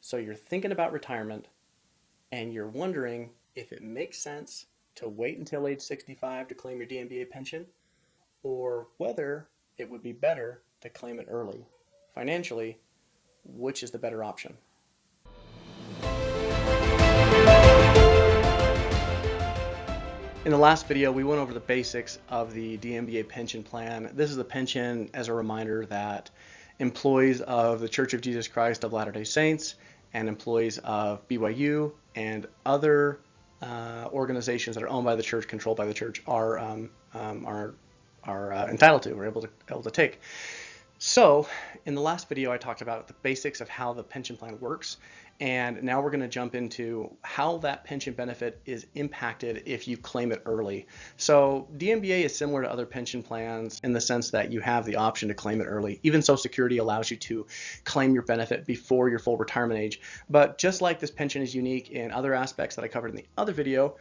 So you're thinking about retirement and you're wondering if it makes sense to wait until age 65 to claim your DMBA pension or whether it would be better to claim it early. Financially, which is the better option? In the last video, we went over the basics of the DMBA pension plan. This is the pension, as a reminder, that employees of the Church of Jesus Christ of Latter-day Saints and employees of BYU and other organizations that are owned by the church, controlled by the church, are entitled to, or able to take. So in the last video, I talked about the basics of how the pension plan works, and now we're going to jump into how that pension benefit is impacted if you claim it early. So DMBA is similar to other pension plans in the sense that you have the option to claim it early. Even Social Security allows you to claim your benefit before your full retirement age. But just like this pension is unique in other aspects that I covered in the other video,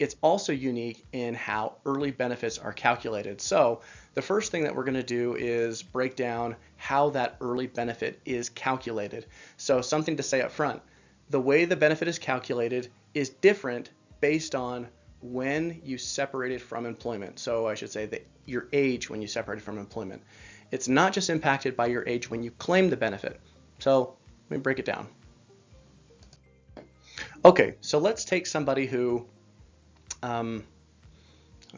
it's also unique in how early benefits are calculated. So the first thing that we're going to do is break down how that early benefit is calculated. So something to say up front, the way the benefit is calculated is different based on when you separated from employment. So I should say that your age when you separated from employment. It's not just impacted by your age when you claim the benefit. So let me break it down. Okay, so let's take somebody who I'll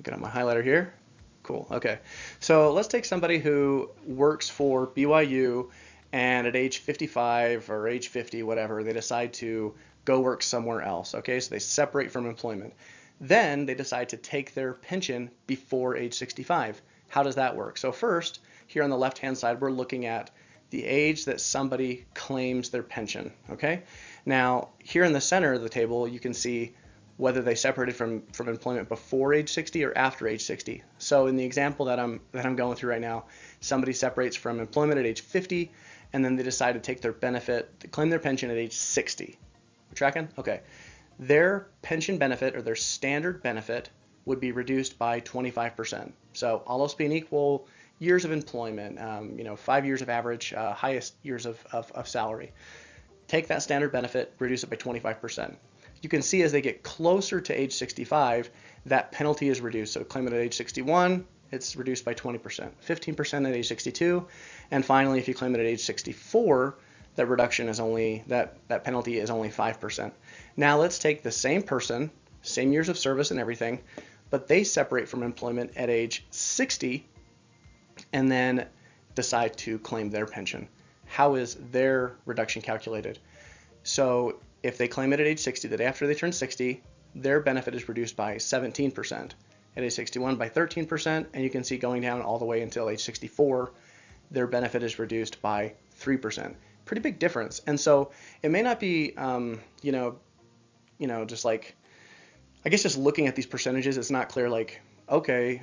get on my highlighter here. Cool. Okay. So let's take somebody who works for BYU and at age 55 or age 50, whatever, they decide to go work somewhere else. Okay. So they separate from employment. Then they decide to take their pension before age 65. How does that work? So first, here on the left-hand side, we're looking at the age that somebody claims their pension. Okay. Now, here in the center of the table, you can see whether they separated from employment before age 60 or after age 60. So in the example that I'm going through right now, somebody separates from employment at age 50, and then they decide to take their benefit, to claim their pension at age 60. We're tracking? Okay. Their pension benefit, or their standard benefit, would be reduced by 25%. So all else being equal, years of employment, 5 years of average, highest years of salary. Take that standard benefit, reduce it by 25%. You can see as they get closer to age 65, that penalty is reduced. So claim it at age 61, it's reduced by 20%, 15% at age 62, and finally, if you claim it at age 64, that reduction is only, that penalty is only 5%. Now let's take the same person, same years of service and everything, but they separate from employment at age 60 and then decide to claim their pension. How is their reduction calculated? So if they claim it at age 60, the day after they turn 60, their benefit is reduced by 17%. At age 61 by 13%, and you can see going down all the way until age 64, their benefit is reduced by 3%. Pretty big difference. And so it may not be, just like, I guess just looking at these percentages, it's not clear like, okay,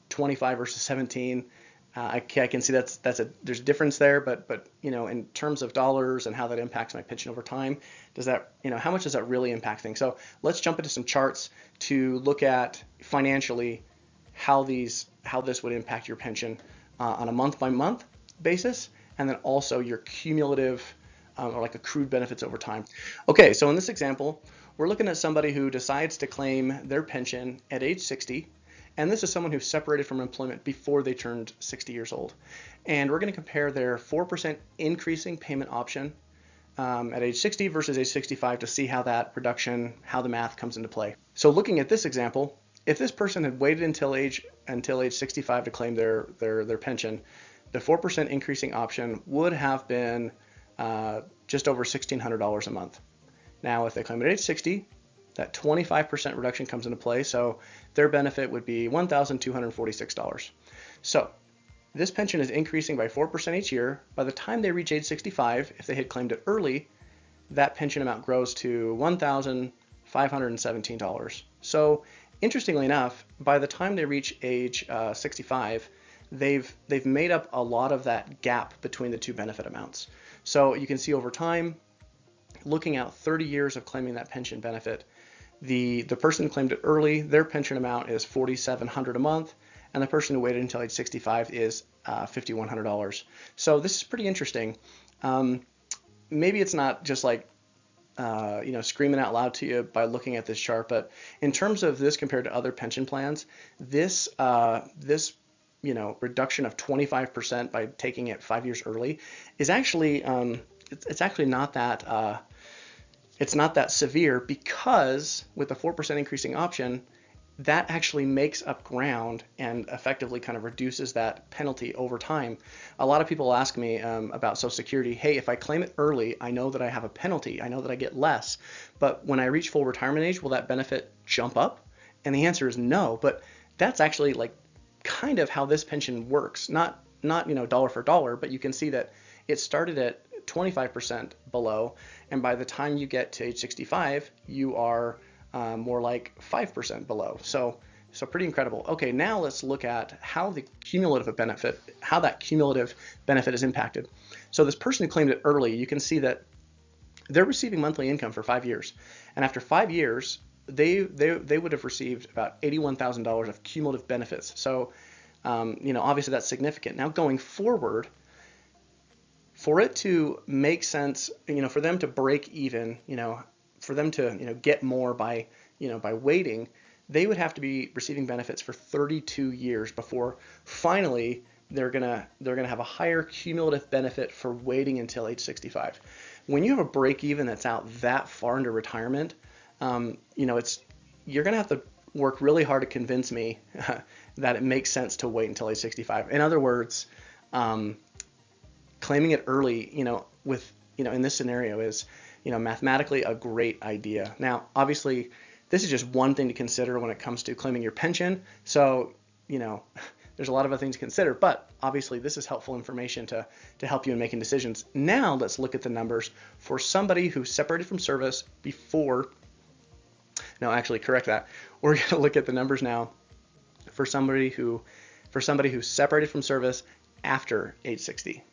25 versus 17. I can see there's a difference there, but in terms of dollars and how that impacts my pension over time, how much does that really impact things? So let's jump into some charts to look at financially how this would impact your pension on a month by month basis, and then also your cumulative or like accrued benefits over time. Okay, so in this example, we're looking at somebody who decides to claim their pension at age 60. And this is someone who separated from employment before they turned 60 years old. And we're going to compare their 4% increasing payment option at age 60 versus age 65 to see how that reduction, how the math comes into play. So looking at this example, if this person had waited until age 65 to claim their pension, the 4% increasing option would have been just over $1,600 a month. Now, if they claim at age 60, that 25% reduction comes into play, so their benefit would be $1,246. So this pension is increasing by 4% each year. By the time they reach age 65, if they had claimed it early, that pension amount grows to $1,517. So interestingly enough, by the time they reach age 65, they've made up a lot of that gap between the two benefit amounts. So you can see over time, looking out 30 years of claiming that pension benefit, the person who claimed it early, their pension amount is $4,700 a month, and the person who waited until age 65 is $5,100. So this is pretty interesting. maybe it's not just like screaming out loud to you by looking at this chart, but in terms of this compared to other pension plans, this reduction of 25% by taking it 5 years early is actually it's actually not that it's not that severe, because with the 4% increasing option, that actually makes up ground and effectively kind of reduces that penalty over time. A lot of people ask me about Social Security. Hey, if I claim it early, I know that I have a penalty. I know that I get less. But when I reach full retirement age, will that benefit jump up? And the answer is no. But that's actually like kind of how this pension works. Not dollar for dollar, but you can see that it started at 25% below, and by the time you get to age 65, you are more like 5% below. So pretty incredible. Okay, now let's look at how that cumulative benefit is impacted. So this person who claimed it early, you can see that they're receiving monthly income for 5 years, and after 5 years, they would have received about $81,000 of cumulative benefits. So obviously that's significant. Now going forward, for it to make sense, for them to break even, for them to get more by waiting, they would have to be receiving benefits for 32 years before finally they're gonna have a higher cumulative benefit for waiting until age 65. When you have a break even that's out that far into retirement, you're gonna have to work really hard to convince me that it makes sense to wait until age 65. In other words, claiming it early, in this scenario is, mathematically a great idea. Now, obviously, this is just one thing to consider when it comes to claiming your pension. So, there's a lot of other things to consider, but obviously this is helpful information to help you in making decisions. Now let's look at the numbers for somebody who separated from service before. No, actually, correct that. We're going to look at the numbers now for somebody who separated from service after age 60.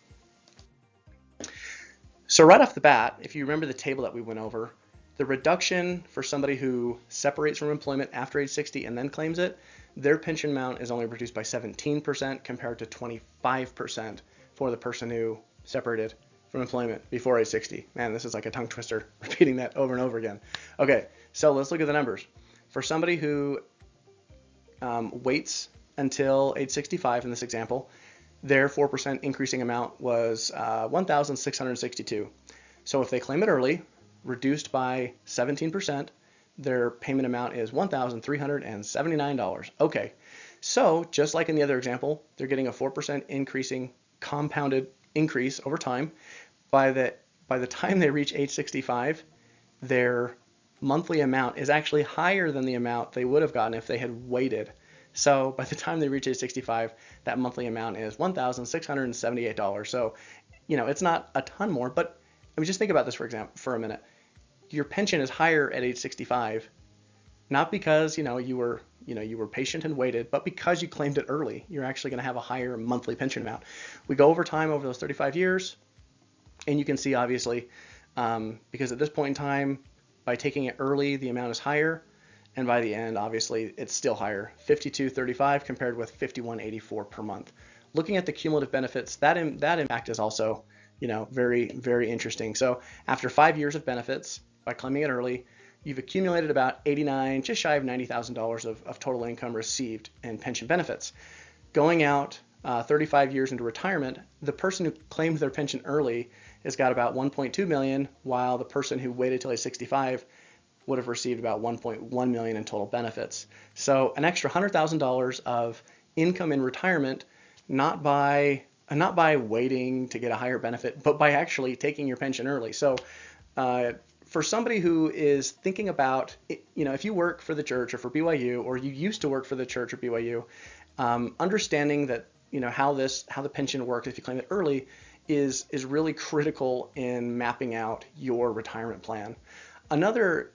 So right off the bat, if you remember the table that we went over, the reduction for somebody who separates from employment after age 60 and then claims it, their pension amount is only reduced by 17% compared to 25% for the person who separated from employment before age 60. Man, this is like a tongue twister, repeating that over and over again. Okay, so let's look at the numbers. For somebody who waits until age 65 in this example, their 4% increasing amount was $1,662. So if they claim it early, reduced by 17%, their payment amount is $1,379. Okay, so just like in the other example, they're getting a 4% increasing compounded increase over time. By the time they reach age 65, their monthly amount is actually higher than the amount they would have gotten if they had waited. So by the time they reach age 65, that monthly amount is $1,678. So, it's not a ton more, but I mean, just think about this for a minute. Your pension is higher at age 65, not because, you were patient and waited, but because you claimed it early. You're actually going to have a higher monthly pension amount. We go over time over those 35 years, and you can see obviously, because at this point in time, by taking it early, the amount is higher. And by the end, obviously, it's still higher, $52.35 compared with $51.84 per month. Looking at the cumulative benefits, that impact is also, very, very interesting. So after 5 years of benefits, by claiming it early, you've accumulated about just shy of $90,000 of total income received in pension benefits. Going out 35 years into retirement, the person who claimed their pension early has got about $1.2 million, while the person who waited till age 65 would have received about $1.1 million in total benefits. So an extra $100,000 of income in retirement, not by waiting to get a higher benefit, but by actually taking your pension early. So for somebody who is thinking about, if you work for the church or for BYU, or you used to work for the church or BYU, understanding that how the pension works if you claim it early is really critical in mapping out your retirement plan. Another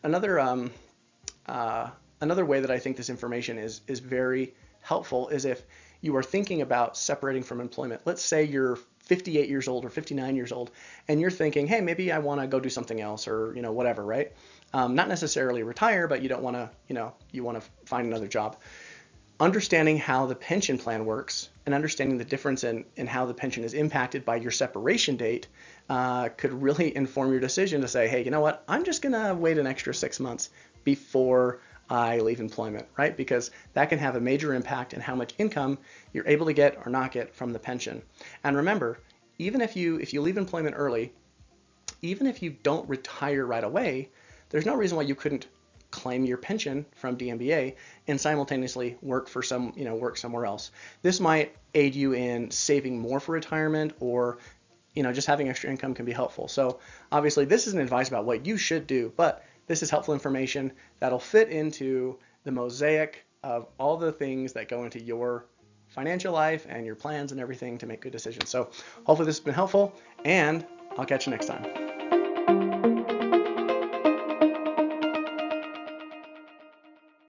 way that I think this information is very helpful is if you are thinking about separating from employment. Let's say you're 58 years old or 59 years old, and you're thinking, hey, maybe I want to go do something else, or whatever, right? Not necessarily retire, but you don't want to, you want to find another job. Understanding how the pension plan works and understanding the difference in how the pension is impacted by your separation date could really inform your decision to say, hey, you know what, I'm just going to wait an extra 6 months before I leave employment, right? Because that can have a major impact in how much income you're able to get or not get from the pension. And remember, even if you leave employment early, even if you don't retire right away, there's no reason why you couldn't claim your pension from DMBA and simultaneously work for work somewhere else. This might aid you in saving more for retirement, or just having extra income can be helpful. So obviously this isn't advice about what you should do, but this is helpful information that'll fit into the mosaic of all the things that go into your financial life and your plans and everything to make good decisions. So hopefully this has been helpful, and I'll catch you next time.